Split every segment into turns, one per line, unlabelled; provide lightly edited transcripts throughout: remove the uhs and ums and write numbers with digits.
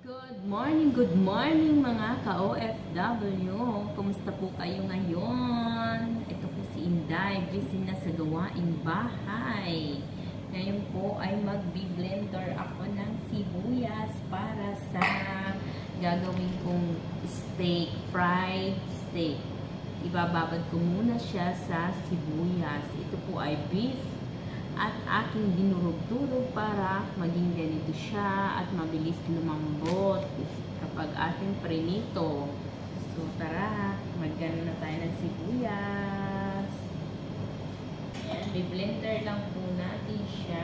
Good morning mga ka-OFW. Kumusta po kayo ngayon? Ito po si Inday, busy na sa gawaing bahay. Ngayon po ay magbi-blender ako ng sibuyas para sa gagawin kong steak, fried steak. Ibababad ko muna siya sa sibuyas. Ito po ay beef at aking dinurog-durog para maging ganito siya at mabilis lumambot kapag ating prenito. So tara, mag-gano na tayo ng sibuyas. Ayan, i-blender lang po natin siya.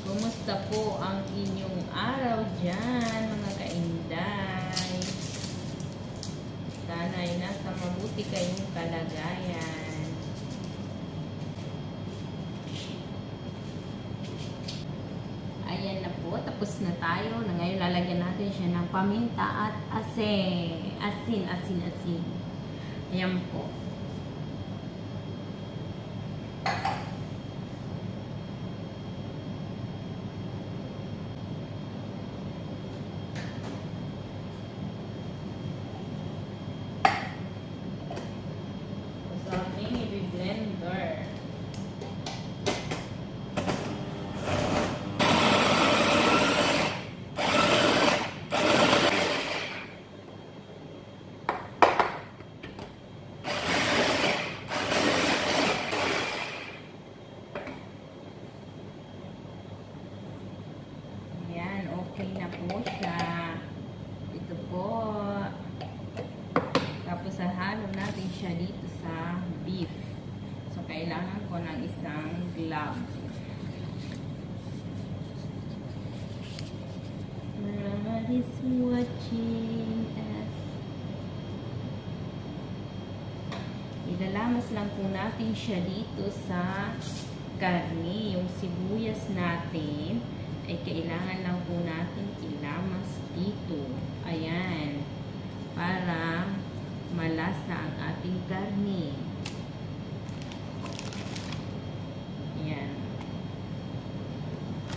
Kumusta po ang inyong araw dyan, mga kainday? Sana ay nasa mabuti kayong kalagayan. Ayan na po, tapos na tayo. Ngayon lalagyan natin siya ng paminta at asin. Asin. Ayan po. Blender. Ayan, okay na po siya. Ito po. Tapos hahalo natin siya dito sa beef. So, kailangan ko ng isang glove. God is watching us. Ilalamas lang po natin siya dito sa karne. Yung sibuyas natin ay kailangan lang po natin ilamas dito. Ayan. Para malasa ang ating karne. Ayan.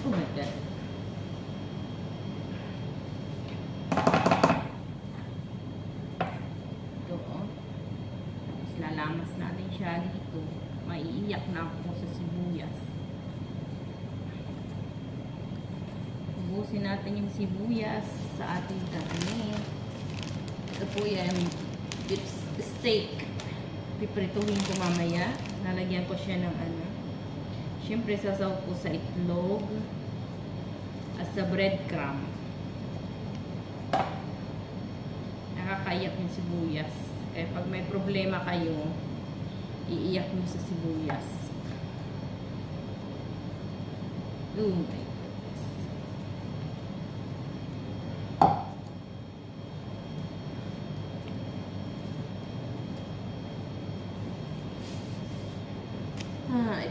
Oh my God. Ito, oh. Tapos lalamas natin siya dito. Maiiyak na ako sa sibuyas. Ubusin natin yung sibuyas sa ating karne. Ito po yan. Steak. Piprituhin ko mamaya. Lalagyan ko siya ng ano. Siyempre, sasaw ko sa itlog at sa breadcrumb. Nakakaiyak yung sibuyas. Kaya pag may problema kayo, iiyak nyo sa sibuyas. Oh my goodness.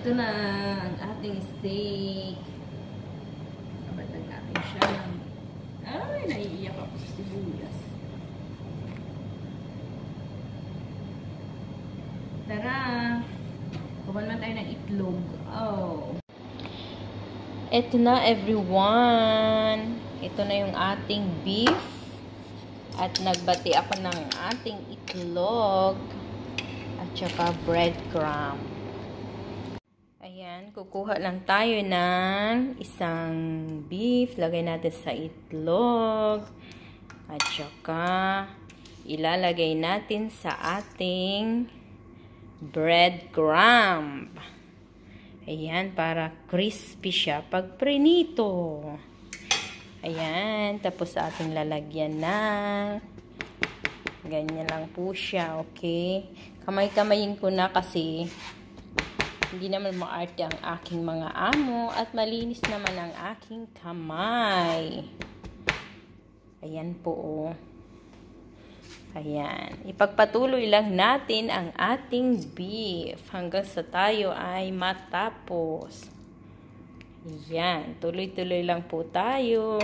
Ito na ang ating steak. Kabatag natin siya ng... Ay, naiiyak ako sa sibuyas. Tara! Kuhan man tayo ng itlog. Oh! Ito na, everyone! Ito na yung ating beef. At nagbati ako ng ating itlog. At saka breadcrumb. Ayan, kukuha lang tayo ng isang beef. Lagay natin sa itlog. At saka, ilalagay natin sa ating breadcrumb. Ayan, para crispy siya pag prinito. Ayan, tapos ating lalagyan na. Ganyan lang po siya, okay? Kamay-kamayin ko na kasi hindi naman maarte ang aking mga amo at malinis naman ang aking kamay. Ayan po, oh. Ayan. Ipagpatuloy lang natin ang ating beef hanggang sa tayo ay matapos. Ayan. Tuloy-tuloy lang po tayo.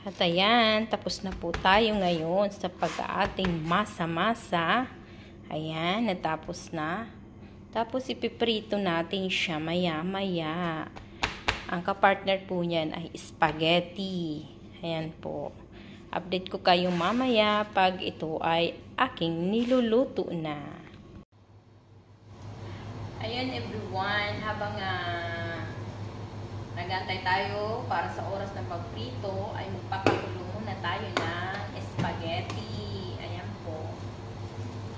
At ayan, tapos na po tayo ngayon sa pag-aating masa-masa. Ayan, natapos na. Tapos ipiprito natin siya maya-maya. Ang kapartner po niyan ay spaghetti. Ayan po. Update ko kayo mamaya pag ito ay aking niluluto na. Ayan everyone, habang nagantay tayo para sa oras ng pagprito, ay magpapakulo muna tayo ng spaghetti. Ayan po.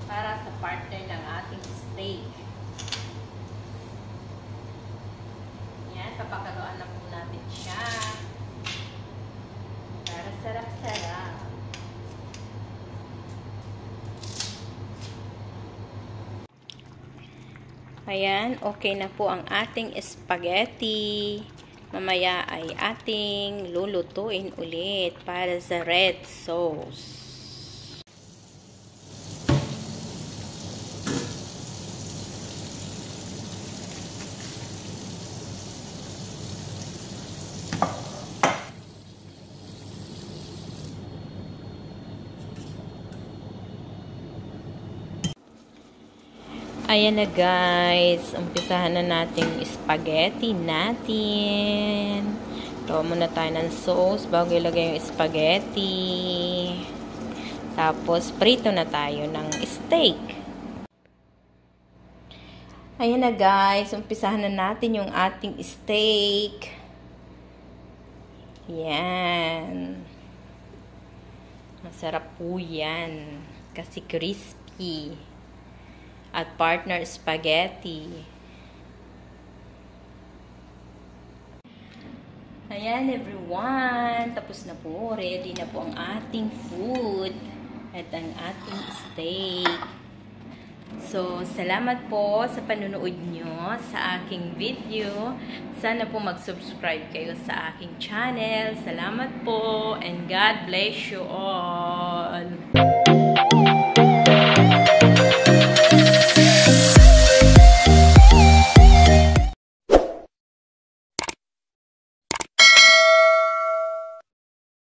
Para sa partner ng ating steak. Ayan, papakaluan na po natin siya. Para sarap-sarap. Ayan, okay na po ang ating spaghetti. Mamaya ay ating lulutuin ulit para sa red sauce. Ayan na guys, umpisahan na natin spaghetti natin. Gawa muna tayo ng sauce bago ilagay yung spaghetti. Tapos prito na tayo ng steak. Ayan na guys, umpisahan na natin yung ating steak. Yan. Masarap po yan. Kasi crispy. At partner spaghetti. Ayan everyone, tapos na po, ready na po ang ating food at ang ating steak. So, salamat po sa panunood nyo sa aking video. Sana po mag-subscribe kayo sa aking channel. Salamat po and God bless you all.